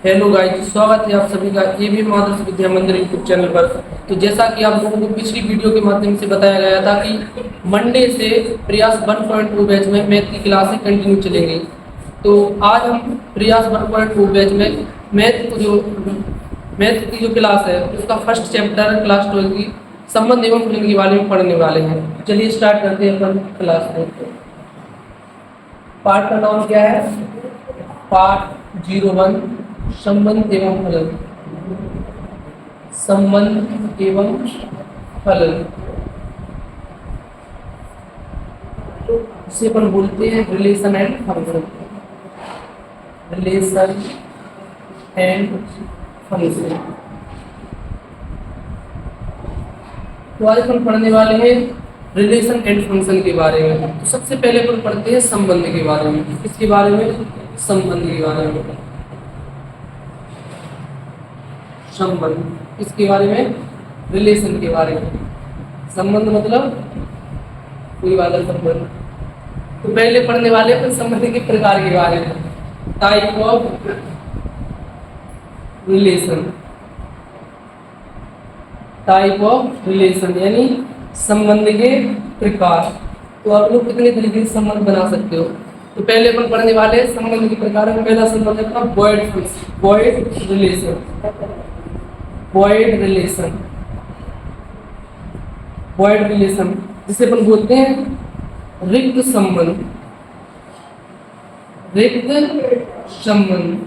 Hello guys, स्वागत है आप सभी का एबीएम आदर्श विद्या मंदिर यूट्यूब चैनल पर। तो जैसा कि आप लोगों को पिछली वीडियो के माध्यम से बताया गया था कि मंडे से प्रयास 1.2 बैच में मैथ की क्लासें कंटिन्यू चलेंगी। तो आज हम प्रयास 1.2 बैच में मैथ की जो क्लास है उसका फर्स्ट चैप्टर क्लास 12 की संबंध एवं फलन के बारे में पढ़ने वाले हैं। चलिए स्टार्ट करते हैं अपन क्लास में। पार्ट का नाम क्या है? पार्ट 01 संबंध एवं फलन। संबंध एवं फलन इसे अपन बोलते हैं relation and function. Relation and function. तो आज अपन पढ़ने वाले हैं रिलेशन एंड फंक्शन के बारे में। तो सबसे पहले अपन पढ़ते हैं संबंध के बारे में। किसके बारे में? संबंध के बारे में। संबंध इसके बारे में, रिलेशन के बारे में। संबंध मतलब कोई वाला संबंध। तो पहले पढ़ने वाले अपन संबंध के प्रकार के बारे में। Type of relation. Type of relation यानी संबंध के प्रकार। तो आप लोग कितने तरीके से संबंध बना सकते हो। तो पहले अपन पढ़ने वाले संबंध के प्रकार में। पहला संबंध है अपना void relation. Void relation. Void relation जिसे अपन बोलते हैं रिक्त संबंध। रिक्त संबंध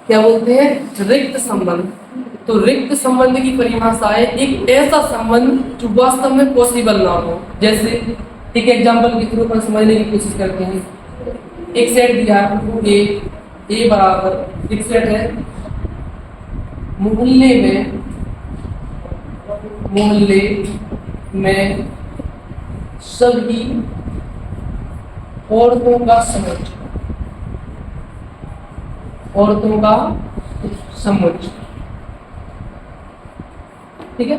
क्या बोलते हैं? रिक्त संबंध। तो रिक्त संबंध की परिभाषा है एक ऐसा संबंध जो वास्तव में पॉसिबल ना हो। जैसे एक एग्जांपल के थ्रू अपन समझने की कोशिश करते हैं। एक सेट दिया है ए बराबर, एक सेट है मोहल्ले में सभी औरतों का समूह। औरतों का समूह, ठीक है।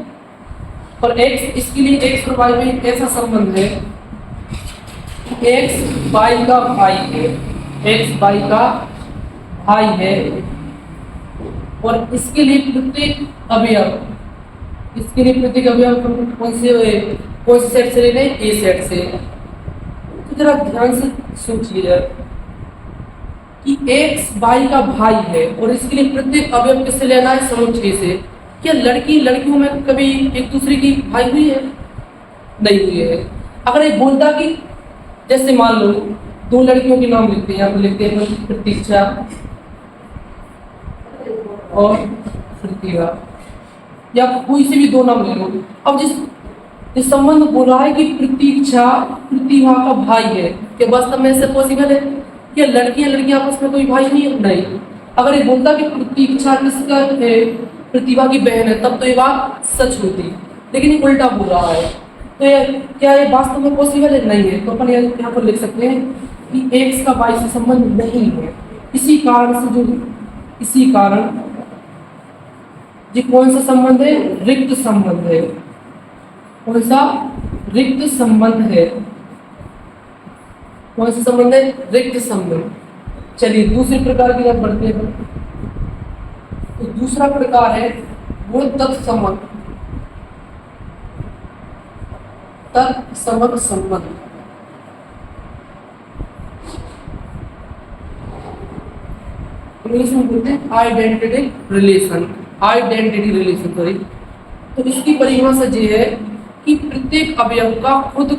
और एक्स, इसके लिए एक्स और वाई में एक ऐसा संबंध है कि एक्स वाई का भाई है। एक्स वाई का भाई है और इसके लिए प्रत्येक अवयव, इसके लिए प्रत्येक अवयव कौन से सेट से लेने? ए सेट से। तो जरा ध्यान से सोचिए कि एक्स वाई का भाई है और इसके लिए प्रत्येक अवयव किससे लेना है? समुच्चय से। क्या लड़कियों में कभी एक दूसरे की भाई हुई है? नहीं हुई है। अगर एक बोलता कि जैसे मान लो दो लड़कियों के नाम लिखते हैं, यहाँ पर लिखते हैं प्रतीक्षा और प्रतिभा, या कोई से भी दो नाम ले लो। अब जिस संबंध बोल रहा है कि प्रतीक्षा प्रतिभा का भाई है, क्या वास्तव में ऐसे पॉसिबल है? क्या लड़कियां आपस में कोई भाई नहीं? अगर ये बोलता कि प्रतीक्षा किसका है? प्रतिभा की बहन है, तब तो ये बात सच होती। लेकिन ये उल्टा बोल रहा है, तो क्या ये वास्तव में पॉसिबल है? नहीं है। तो अपन यहाँ पर लिख सकते हैं कि एक्स का वाई से संबंध नहीं है। इसी कारण ये कौन सा संबंध है? रिक्त संबंध है। कौन सा? रिक्त संबंध है। कौन सा संबंध है? रिक्त संबंध। चलिए दूसरे प्रकार की तरफ बढ़ते हैं। तो दूसरा प्रकार है वो तत्समक संबंध। इंग्लिश में बोलते हैं आइडेंटिटी रिलेशन। सॉरी। तो इसकी परिभाषा ये है कि प्रत्येक अवयव का खुद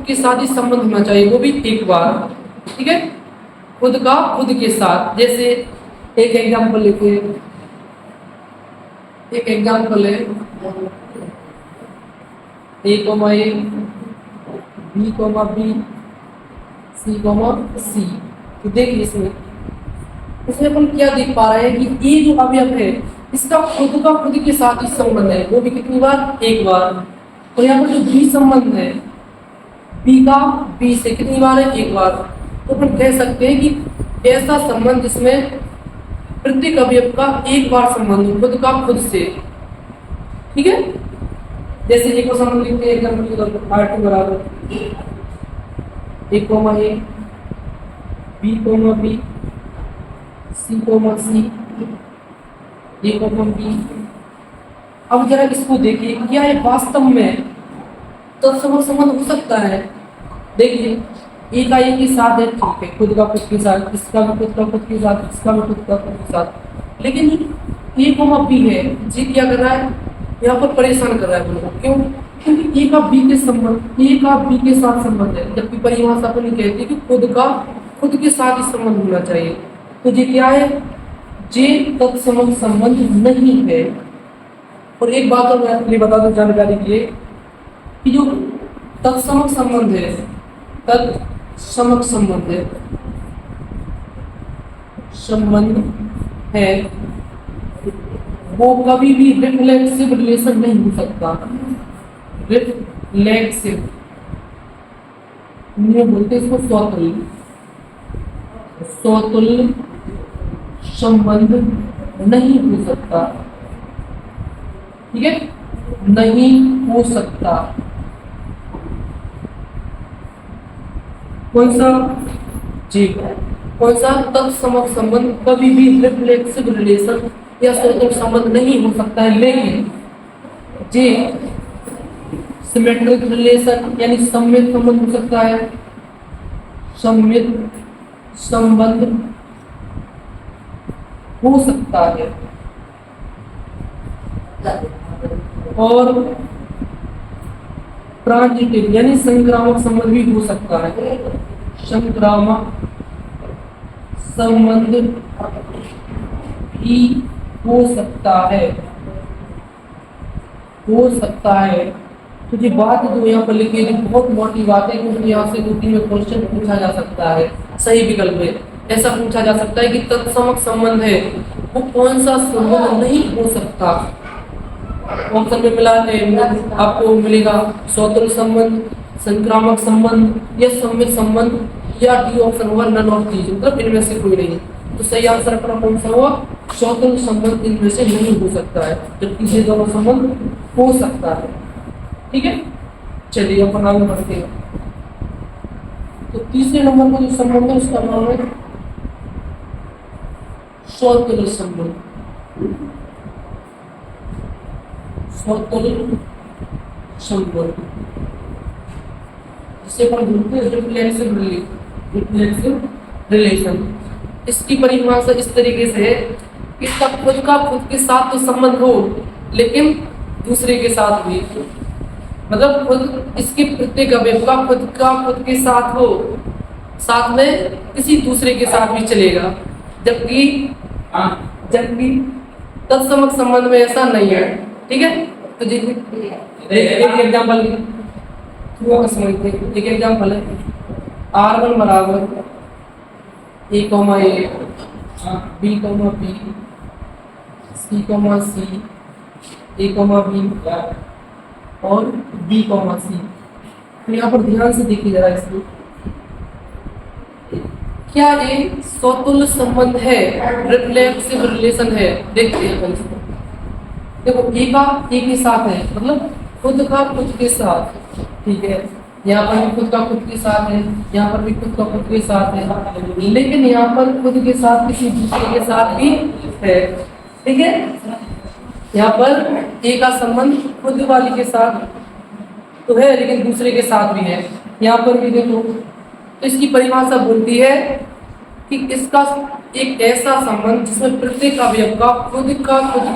के साथ ही संबंध होना चाहिए, वो भी एक बार, ठीक है। खुद के साथ। जैसे एक एग्जांपल लेते हैं। एक एग्जांपल है A, B, C, C। तो देखिए इसमें अपन क्या देख पा रहे हैं कि ये जो अवयव है इसका खुद के साथ ही संबंध है, वो भी कितनी बार? एक बार। और यहाँ पर जो बी संबंध है, बी का बी से कितनी बार है? एक बार। तो अपन कह सकते हैं कि ऐसा संबंध जिसमें प्रत्येक अवयव का एक बार संबंध खुद से, ठीक है। जैसे एक को संबंध लिखते हैं एग्जांपल के तौर पर R2 बराबर A, B, B, C comma C, A comma B. अब जरा इसको देखिए, क्या ये वास्तव में तत्सम संबंध हो सकता है? देखिए ए का ए के साथ है, ठीक है, खुद का खुद के साथ, इसका भी खुद का खुद के साथ, इसका भी खुद का खुद के साथ। लेकिन ए कोमा बी है, जी क्या कर रहा है यहाँ पर, परेशान कर रहा है हमको। क्यों? क्योंकि ए का बी के संबंध, ए का बी के साथ संबंध है, जबकि परिभाषा अपनी कहती है कि खुद के साथ ही संबंध होना चाहिए। तो ये क्या है? जे तत्सम संबंध नहीं है। और एक बात और मैं आपके लिए बता दूं जानकारी के लिए कि जो तत्समक संबंध है, तत्समक संबंध है वो कभी भी रिफ्लेक्सिव रिलेशन नहीं हो सकता। रिफ्लेक्सिव बोलते इसको स्वतुल्य संबंध नहीं हो सकता। ठीक है, नहीं हो सकता। कौन सा? जी, कौन सा? तत्समक संबंध कभी भी रिफ्लेक्सिव रिलेशन या स्वतंत्र संबंध नहीं हो सकता है। लेकिन जी सिमेट्रिक रिलेशन यानी सममित संबंध हो सकता है। सममित संबंध हो सकता है। और ट्रांजिटिव यानी संक्रामक संबंध भी हो सकता है। संक्रामक संबंध भी हो सकता है, हो सकता है। तो ये बात जो यहाँ पर लिखी है बहुत मोटी बात है, क्योंकि यहाँ से 2-3 में क्वेश्चन पूछा जा सकता है सही विकल्प में। ऐसा पूछा जा सकता है कि तत्समक संबंध है वो कौन सा संबंध नहीं हो सकता। ऑप्शन में मिला आपको मिलेगा स्वतंत्र संबंध, संक्रामक संबंध या सम्मित संबंध, या डी ऑप्शन होगा नन ऑफ दीज, मतलब इनमें से कोई नहीं। तो सही आंसर अपना कौन सा हुआ? स्वतंत्र संबंध इनमें से नहीं हो सकता है, जबकि ये दोनों संबंध हो सकता है। ठीक है, चलिए अपन आगे बढ़ते हैं। तो तीसरे नंबर का जो संबंध है उसका नाम है स्वतंत्र संबंध। स्वतंत्र संबंध जिसे हम बोलते हैं रिफ्लेक्सिव रिलेशन। इसकी परिभाषा इस तरीके से है कि तब खुद के साथ तो संबंध हो, लेकिन दूसरे के साथ भी, मतलब खुद इसके प्रत्येक अवयव का खुद के साथ हो, साथ में किसी दूसरे के साथ भी चलेगा, जबकि तत्समक संबंध में ऐसा नहीं है। ठीक है, तो एक एग्जाम्पल समझते हैं। एक एग्जाम्पल है R1 बराबर A, B, B, C, C, A, B और B, C। तो यहाँ पर ध्यान से देखिए जरा इसको, क्या ये स्वतुल्य संबंध है, रिफ्लेक्सिव रिलेशन है? देखते हैं इसको। देखो ए के साथ है, मतलब खुद का खुद के साथ। ठीक है, यहाँ पर भी खुद का खुद के साथ है, यहाँ पर भी खुद का खुद के साथ है, लेकिन यहाँ पर खुद के साथ किसी दूसरे के साथ भी है। ठीक है, यहाँ पर ए का संबंध खुद वाली के साथ तो है, लेकिन दूसरे के साथ भी है। यहाँ पर भी देखो, तो इसकी परिभाषा बोलती है कि इसका एक ऐसा संबंध जिसमें प्रत्येक अवयव का खुद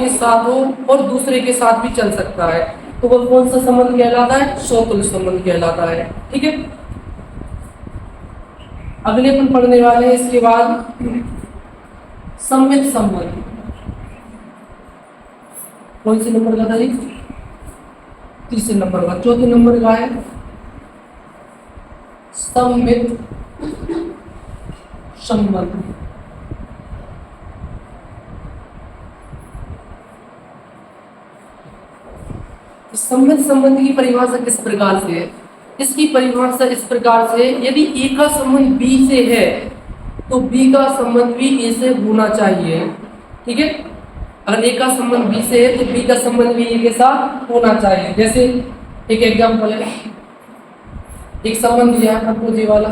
के साथ हो और दूसरे के साथ भी चल सकता है, तो वह कौन सा संबंध कहलाता है? स्वतुल्य संबंध कहलाता है। ठीक है, अगले अपन पढ़ने वाले हैं इसके बाद सम्मित संबंध। कौन से नंबर का था ये? तीसरे नंबर का। चौथे नंबर का है सम्मित संबंध। सम्मित संबंध की परिभाषा किस प्रकार से है? इसकी परिभाषा इस प्रकार से, यदि ए का संबंध बी से है तो बी का संबंध भी ए से होना चाहिए। ठीक है, अगर ए का संबंध बी से है तो बी का संबंध भी ए के साथ होना चाहिए। जैसे एक एग्जांपल है, एक संबंध दिया है आपको ये वाला,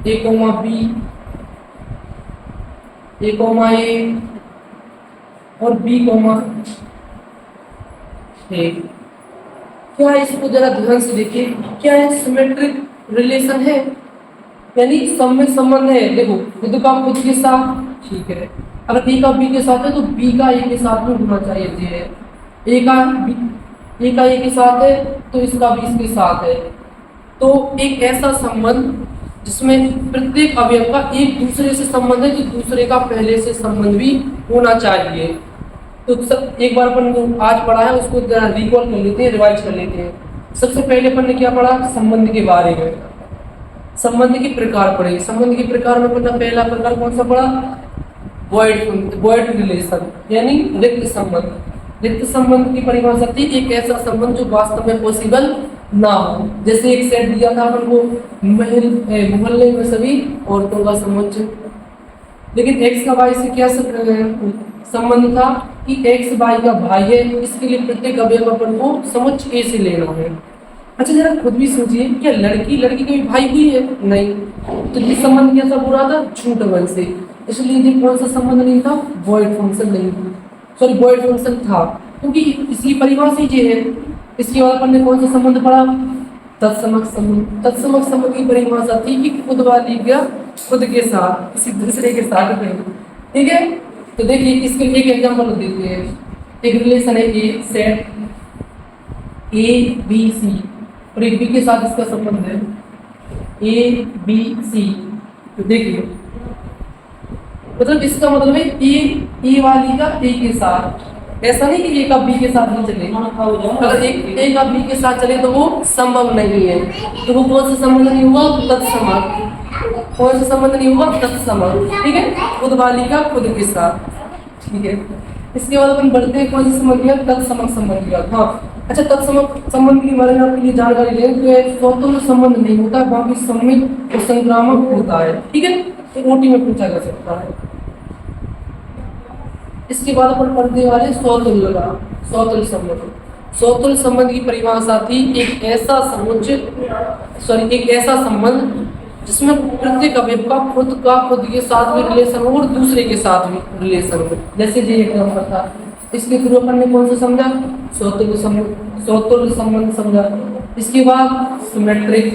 ए, बी ए कॉमा ए और बी कॉमा ए। क्या है, इसको जरा ध्यान से देखिए, क्या है, सिमेट्रिक रिलेशन है, यानी सममित संबंध है। देखो खुद का खुद के साथ ठीक है, अगर ए का बी के साथ है तो बी का ए के साथ में होना चाहिए। ए का ए के साथ है तो इसका भी इसके साथ है। तो एक ऐसा संबंध जिसमें प्रत्येक अवयव का एक दूसरे से संबंध है, तो दूसरे का पहले से संबंध भी होना चाहिए। तो सब एक बार अपन जो आज पढ़ा है उसको रिकॉल कर लेते हैं, रिवाइज कर लेते हैं। सबसे पहले अपन ने क्या पढ़ा, संबंध के बारे में, संबंध के प्रकार पढ़े। संबंध के प्रकार में अपना पहला प्रकार कौन सा पढ़ा, वॉइड रिलेशन, यानी रिक्त संबंध। रिक्त संबंध की परिभाषा थी एक ऐसा संबंध जो वास्तव में पॉसिबल ना हो। जैसे एक सेट दिया था अपन को, मोहल्ले में सभी औरतों का समुच्चय। लेकिन एक्स का वाई से क्या संबंध था कि एक्स वाई का भाई है, इसके लिए प्रत्येक अवयव अपन को समुच्चय ए से लेना है। अच्छा जरा खुद भी सोचिए, क्या लड़की लड़की का भी भाई हुई है? नहीं। तो ये संबंध कैसा पूरा था, झूठ वन से, इसलिए ये कौन सा संबंध नहीं था, वॉइड फंक्शन नहीं था, सॉरी वॉइड फंक्शन था, क्योंकि इसकी परिभाषा ये है। इसके बाद अपन ने कौन सा संबंध पढ़ा, तत्समक संबंध। तत्समक संबंध की परिभाषा थी कि खुद वाली का खुद के साथ किसी दूसरे के साथ नहीं, ठीक है। तो देखिए इसके लिए एक एग्जांपल देते हैं। एक रिलेशन है ए सेट ए बी सी और एक बी के साथ इसका संबंध है ए बी सी। तो देखिए मतलब इसका मतलब है ए वाली का ए के साथ, ऐसा नहीं कि ए का बी के साथ नहीं चले। अगर एक ए का बी के साथ चले तो वो संभव नहीं है। तो वो कौन सा संबंध नहीं हुआ, तत्समक। कौन सा संबंध नहीं हुआ, तत्समक, ठीक है, खुद वाली का खुद के साथ, ठीक है। इसके बाद अपन बढ़ते हैं कौन सा संबंध किया, तत्समक संबंध किया। हाँ अच्छा, तत्समक संबंध के बारे में आपके लिए जानकारी लें तो स्वतंत्र संबंध नहीं होता, बाकी सम्मिलित और संक्रामक होता है, ठीक है। तो ओटी में पूछा जा सकता है। इसके बाद अपन पढ़ने वाले स्वतुल्य संबंध। स्वतुल्य संबंध की परिभाषा थी एक ऐसा संबंध जिसमें प्रत्येक अवयव का खुद के साथ में रिलेशन हो और दूसरे के साथ में रिलेशन हो। जैसे ये एग्जांपल था, इसके थ्रू अपन ने कौन सा समझा, स्वतुल्य संबंध समझा। इसके बाद सिमेट्रिक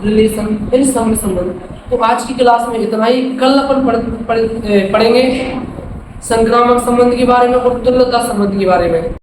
रिलेशन यानी सममित संबंध। तो आज की क्लास में इतना ही। कल अपन पढ़ेंगे संक्रामक संबंध के बारे में और तुल्यता संबंध के बारे में।